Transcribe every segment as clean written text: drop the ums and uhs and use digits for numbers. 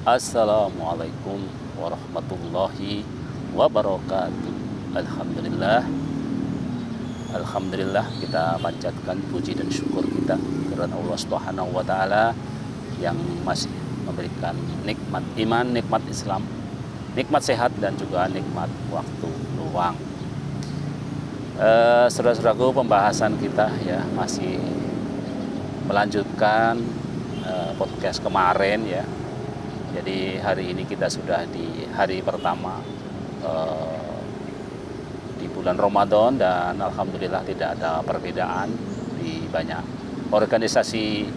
Assalamualaikum warahmatullahi wabarakatuh. Alhamdulillah, Alhamdulillah kita panjatkan puji dan syukur kita kepada Allah Subhanahu wa Ta'ala yang masih memberikan nikmat iman, nikmat Islam, nikmat sehat, dan juga nikmat waktu luang. Saudara-saudaraku, pembahasan kita ya masih melanjutkan podcast kemarin ya. Jadi hari ini kita sudah di hari pertama di bulan Ramadan, dan alhamdulillah tidak ada perbedaan di banyak organisasi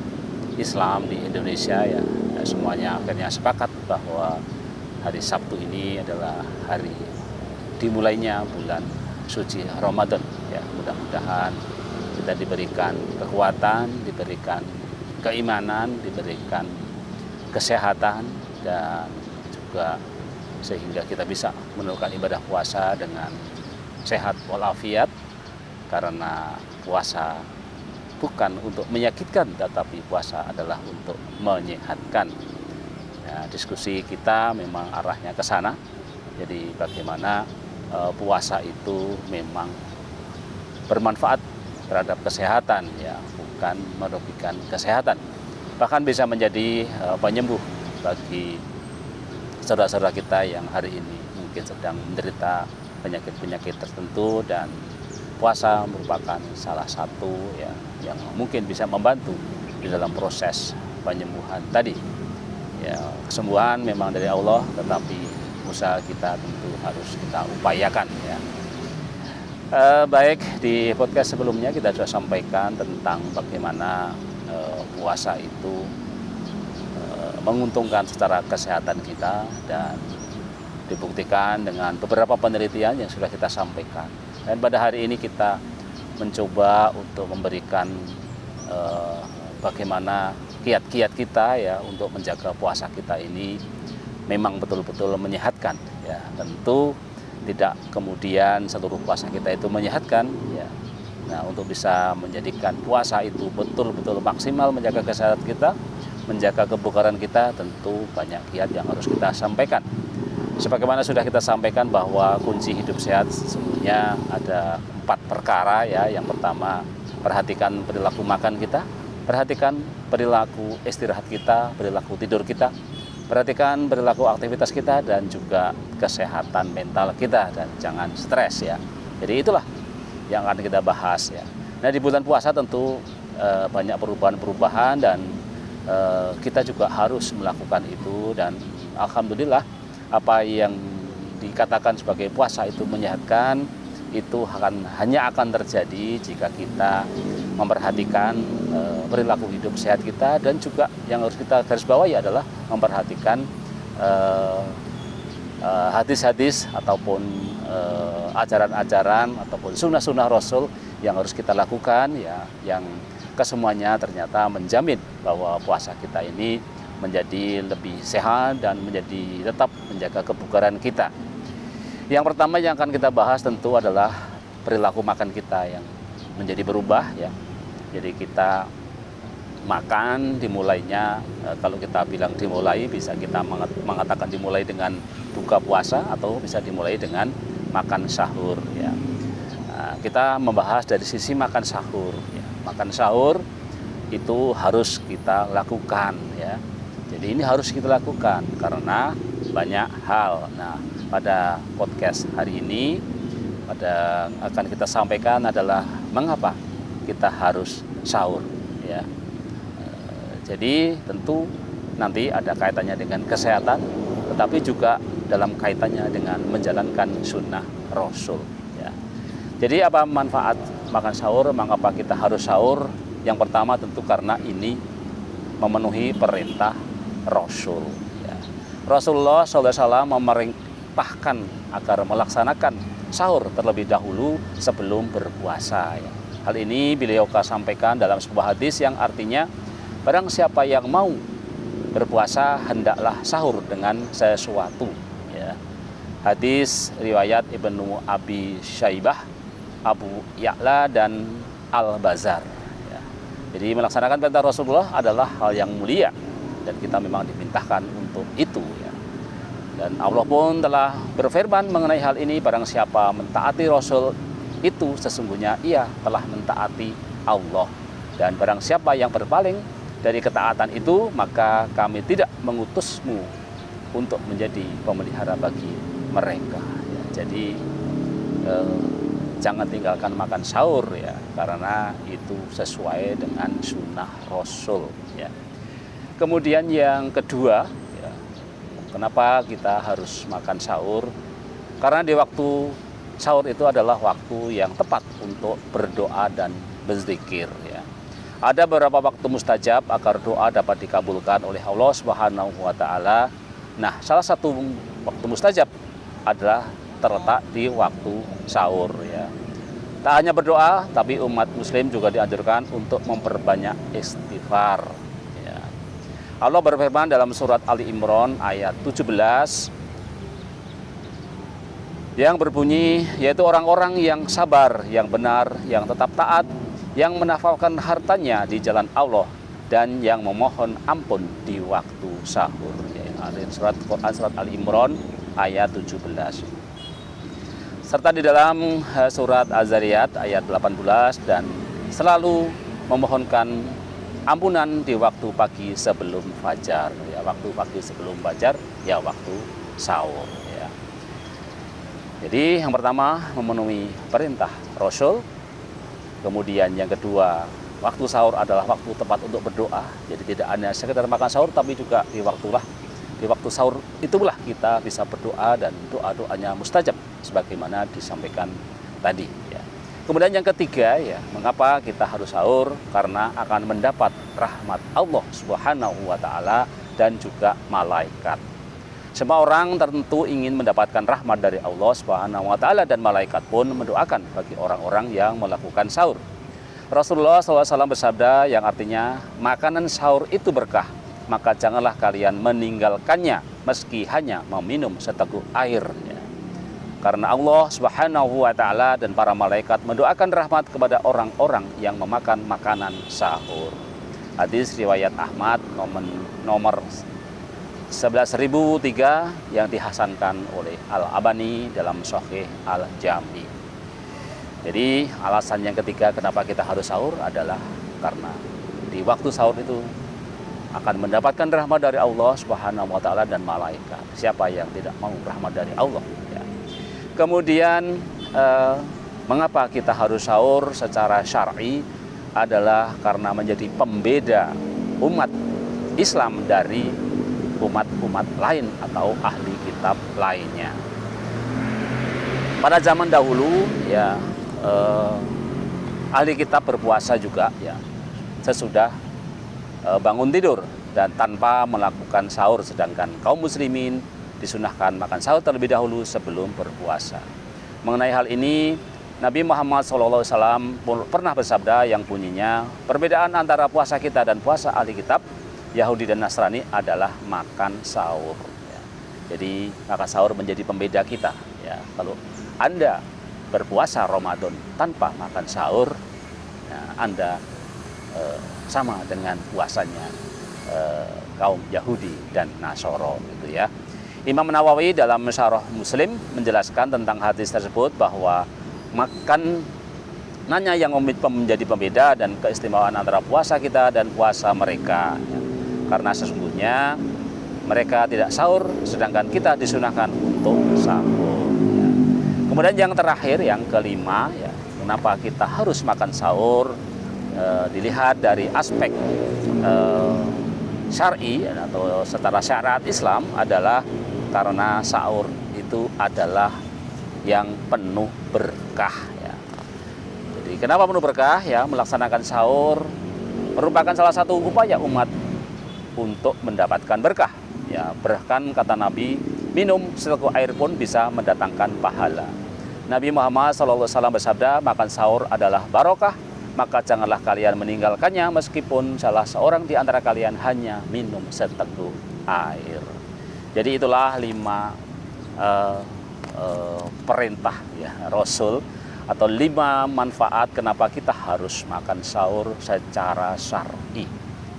Islam di Indonesia ya. Semuanya akhirnya sepakat bahwa hari Sabtu ini adalah hari dimulainya bulan suci Ramadan ya. Mudah-mudahan kita diberikan kekuatan, diberikan keimanan, diberikan kesehatan, dan juga sehingga kita bisa menunaikan ibadah puasa dengan sehat walafiat, karena puasa bukan untuk menyakitkan, tetapi puasa adalah untuk menyehatkan. Ya, diskusi kita memang arahnya ke sana. Jadi bagaimana puasa itu memang bermanfaat terhadap kesehatan ya, bukan merugikan kesehatan. Bahkan bisa menjadi penyembuh bagi saudara-saudara kita yang hari ini mungkin sedang menderita penyakit-penyakit tertentu, dan puasa merupakan salah satu ya yang mungkin bisa membantu di dalam proses penyembuhan tadi. Ya, kesembuhan memang dari Allah, tetapi usaha kita tentu harus kita upayakan ya. Baik, di podcast sebelumnya kita sudah sampaikan tentang bagaimana puasa itu menguntungkan secara kesehatan kita, dan dibuktikan dengan beberapa penelitian yang sudah kita sampaikan. Dan pada hari ini kita mencoba untuk memberikan bagaimana kiat-kiat kita ya untuk menjaga puasa kita ini memang betul-betul menyehatkan ya. Tentu tidak kemudian seluruh puasa kita itu menyehatkan ya. Nah, untuk bisa menjadikan puasa itu betul-betul maksimal menjaga kesehatan kita, menjaga kebugaran kita, tentu banyak kiat yang harus kita sampaikan. Sebagaimana sudah kita sampaikan bahwa kunci hidup sehat sesungguhnya ada 4 perkara ya. Yang pertama, perhatikan perilaku makan kita, perhatikan perilaku istirahat kita, perilaku tidur kita, perhatikan perilaku aktivitas kita, dan juga kesehatan mental kita, dan jangan stres ya. Jadi itulah yang akan kita bahas ya. Nah, di bulan puasa tentu banyak perubahan-perubahan, dan kita juga harus melakukan itu, dan alhamdulillah apa yang dikatakan sebagai puasa itu menyehatkan itu hanya akan terjadi jika kita memperhatikan perilaku hidup sehat kita, dan juga yang harus kita garis bawahi adalah memperhatikan hadis-hadis ataupun ajaran-ajaran ataupun sunnah-sunnah Rasul yang harus kita lakukan ya, yang kesemuanya ternyata menjamin bahwa puasa kita ini menjadi lebih sehat dan tetap menjaga kebugaran kita. Yang pertama yang akan kita bahas tentu adalah perilaku makan kita yang menjadi berubah ya. Jadi kita makan dimulainya, kalau kita bilang dimulai, bisa kita mengatakan dimulai dengan buka puasa, atau bisa dimulai dengan makan sahur ya. Nah, kita membahas dari sisi makan sahur ya. Makan sahur itu harus kita lakukan ya. Jadi ini harus kita lakukan karena banyak hal. Nah, pada podcast hari ini akan kita sampaikan adalah mengapa kita harus sahur ya. Jadi tentu nanti ada kaitannya dengan kesehatan, tetapi juga dalam kaitannya dengan menjalankan sunnah Rasul ya. Jadi apa manfaat makan sahur? Mengapa kita harus sahur? Yang pertama tentu karena ini memenuhi perintah Rasul ya. Rasulullah SAW memerintahkan agar melaksanakan sahur terlebih dahulu sebelum berpuasa ya. Hal ini beliau sampaikan dalam sebuah hadis yang artinya, barang siapa yang mau berpuasa hendaklah sahur dengan sesuatu ya. Hadis riwayat Ibnu Abi Syaibah, Abu Ya'la, dan Al-Bazar ya. Jadi melaksanakan perintah Rasulullah adalah hal yang mulia, dan kita memang diminta diperintahkan untuk itu ya. Dan Allah pun telah berfirman mengenai hal ini, barang siapa mentaati Rasul itu sesungguhnya ia telah mentaati Allah. Dan barang siapa yang berpaling dari ketaatan itu, maka kami tidak mengutusmu untuk menjadi pemelihara bagi mereka ya. Jadi jangan tinggalkan makan sahur ya, karena itu sesuai dengan sunnah Rasul ya. Kemudian yang kedua, kenapa kita harus makan sahur? Karena di waktu sahur itu adalah waktu yang tepat untuk berdoa dan berzikir ya. Ada beberapa waktu mustajab agar doa dapat dikabulkan oleh Allah Subhanahu wa taala. Nah, salah satu waktu mustajab adalah terletak di waktu sahur ya. Tak hanya berdoa, tapi umat muslim juga dianjurkan untuk memperbanyak istighfar. Allah berfirman dalam surat Ali Imran ayat 17 yang berbunyi, yaitu orang-orang yang sabar, yang benar, yang tetap taat, yang menafalkan hartanya di jalan Allah, dan yang memohon ampun di waktu sahur. Ada surat Quran surat Ali Imran ayat 17. Serta di dalam surat Az-Zariyat ayat 18, dan selalu memohonkan ampunan di waktu pagi sebelum fajar ya. Waktu pagi sebelum fajar ya waktu sahur ya. Jadi yang pertama memenuhi perintah Rasul. Kemudian yang kedua, waktu sahur adalah waktu tepat untuk berdoa. Jadi tidak hanya sekedar makan sahur, tapi juga di waktu sahur itulah kita bisa berdoa, dan doa-doanya mustajab sebagaimana disampaikan tadi ya. Kemudian yang ketiga ya, mengapa kita harus sahur? Karena akan mendapat rahmat Allah Subhanahu wa taala dan juga malaikat. Semua orang tentu ingin mendapatkan rahmat dari Allah Subhanahu wa taala, dan malaikat pun mendoakan bagi orang-orang yang melakukan sahur. Rasulullah SAW bersabda yang artinya, makanan sahur itu berkah, maka janganlah kalian meninggalkannya meski hanya meminum seteguk air ya. Karena Allah Subhanahu wa taala dan para malaikat mendoakan rahmat kepada orang-orang yang memakan makanan sahur. Hadis riwayat Ahmad nomor 11.003 yang dihasankan oleh Al-Albani dalam Sahih Al-Jami. Jadi alasan yang ketiga kenapa kita harus sahur adalah karena di waktu sahur itu akan mendapatkan rahmat dari Allah Subhanahu wa taala dan malaikat. Siapa yang tidak mau rahmat dari Allah ya. Kemudian mengapa kita harus sahur secara syar'i adalah karena menjadi pembeda umat Islam dari umat-umat lain atau ahli kitab lainnya. Pada zaman dahulu ya ahli kitab berpuasa juga ya sesudah bangun tidur dan tanpa melakukan sahur, sedangkan kaum muslimin disunahkan makan sahur terlebih dahulu sebelum berpuasa. Mengenai hal ini, Nabi Muhammad SAW pernah bersabda yang bunyinya, perbedaan antara puasa kita dan puasa ahli kitab, Yahudi dan Nasrani adalah makan sahur. Ya. Jadi makan sahur menjadi pembeda kita. Ya. Kalau Anda berpuasa Ramadan tanpa makan sahur, ya, Anda sama dengan puasanya kaum Yahudi dan Nasoro, gitu ya. Imam Nawawi dalam Syarah Muslim menjelaskan tentang hadis tersebut bahwa makanannya yang menjadi pembeda dan keistimewaan antara puasa kita dan puasa mereka ya. Karena sesungguhnya mereka tidak sahur sedangkan kita disunahkan untuk sahur ya. Kemudian yang terakhir, yang kelima ya, kenapa kita harus makan sahur dilihat dari aspek syar'i atau secara syariat Islam adalah karena sahur itu adalah yang penuh berkah ya. Jadi kenapa penuh berkah ya? Melaksanakan sahur merupakan salah satu upaya umat untuk mendapatkan berkah ya. Bahkan kata Nabi, minum seteguk air pun bisa mendatangkan pahala. Nabi Muhammad SAW bersabda, makan sahur adalah barokah, maka janganlah kalian meninggalkannya meskipun salah seorang di antara kalian hanya minum seteguk air. Jadi itulah 5 perintah ya Rasul atau 5 manfaat kenapa kita harus makan sahur secara syar'i.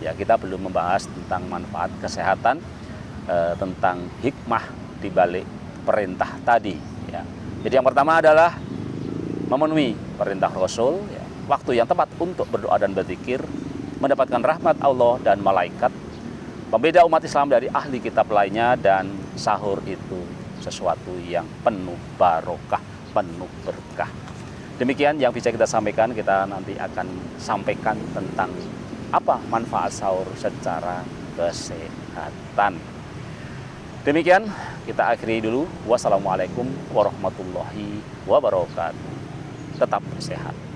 Ya, kita belum membahas tentang manfaat kesehatan, tentang hikmah di balik perintah tadi. Ya. Jadi yang pertama adalah memenuhi perintah Rasul, ya, waktu yang tepat untuk berdoa dan berzikir, mendapatkan rahmat Allah dan malaikat, pembeda umat Islam dari ahli kitab lainnya, dan sahur itu sesuatu yang penuh barokah, penuh berkah. Demikian yang bisa kita sampaikan. Kita nanti akan sampaikan tentang apa manfaat sahur secara kesehatan. Demikian kita akhiri dulu. Wassalamualaikum warahmatullahi wabarakatuh. Tetap sehat.